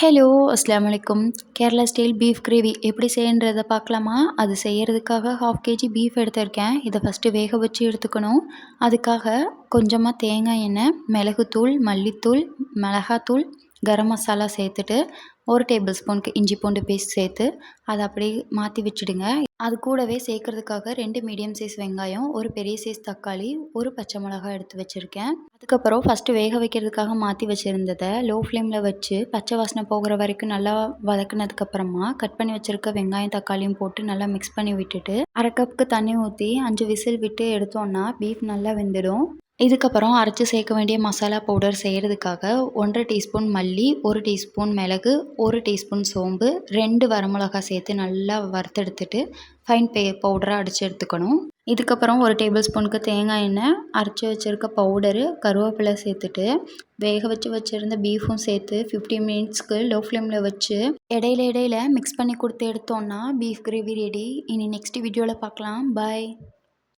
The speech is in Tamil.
ஹலோ! அஸ்ஸலாமு அலைக்கும். கேரளா ஸ்டைல் பீஃப் கிரேவி எப்படி செய்யன்றத பார்க்கலாமா? அது செய்யறதுக்காக 1/2 கேஜி பீஃப் எடுத்திருக்கேன். இத ஃபர்ஸ்ட்டு வேக வச்சு எடுத்துக்கணும். அதுக்காக கொஞ்சமா தேங்காய் எண்ணெய், மிளகுத்தூள், மல்லித்தூள், மிளகாத்தூள், கரம் மசாலா சேர்த்துட்டு 1 டேபிள் ஸ்பூனுக்கு இஞ்சி பூண்டு பேஸ்ட் சேர்த்து அத அப்படியே மாத்தி வச்சுடுங்க. அது கூடவே சேர்க்கறதுக்காக 2 மீடியம் சைஸ் வெங்காயம், 1 பெரிய சைஸ் தக்காளி, 1 பச்சை மிளகாய் எடுத்து வச்சிருக்கேன். அதுக்கப்புறம் ஃபர்ஸ்ட்டு வேக வைக்கிறதுக்காக மாற்றி வச்சுருந்தத லோ ஃப்ளேமில் வச்சு பச்சை வாசனை போகிற வரைக்கும் நல்லா வதக்குனதுக்கப்புறமா கட் பண்ணி வச்சுருக்க வெங்காயம் தக்காளியும் போட்டு நல்லா மிக்ஸ் பண்ணி விட்டுட்டு 1/2 கப்புக்கு தண்ணி ஊற்றி 5 விசில் விட்டு எடுத்தோன்னா பீஃப் நல்லா வெந்துடும். இதுக்கப்புறம் அரைச்சி சேர்க்க வேண்டிய மசாலா பவுடர் செய்கிறதுக்காக 1/2 டீஸ்பூன் மல்லி, 1 டீஸ்பூன் மிளகு, 1 டீஸ்பூன் சோம்பு, 2 வரமிளகாய் சேர்த்து நல்லா வறுத்தெடுத்துட்டு ஃபைன் பவுடராக அடித்து எடுத்துக்கணும். இதுக்கப்புறம் 1 டேபிள் ஸ்பூனுக்கு தேங்காய் எண்ணெய், அரைச்சி வச்சுருக்க பவுடரு, கருவேப்பிலை சேர்த்துட்டு வேக வச்சுருந்த பீஃபும் சேர்த்து 15 மினிட்ஸ்க்கு லோ ஃப்ளேமில் வச்சு இடையில மிக்ஸ் பண்ணி கொடுத்து எடுத்தோன்னா பீஃப் கிரேவி ரெடி. இனி நெக்ஸ்ட் வீடியோவில் பார்க்கலாம். பாய்.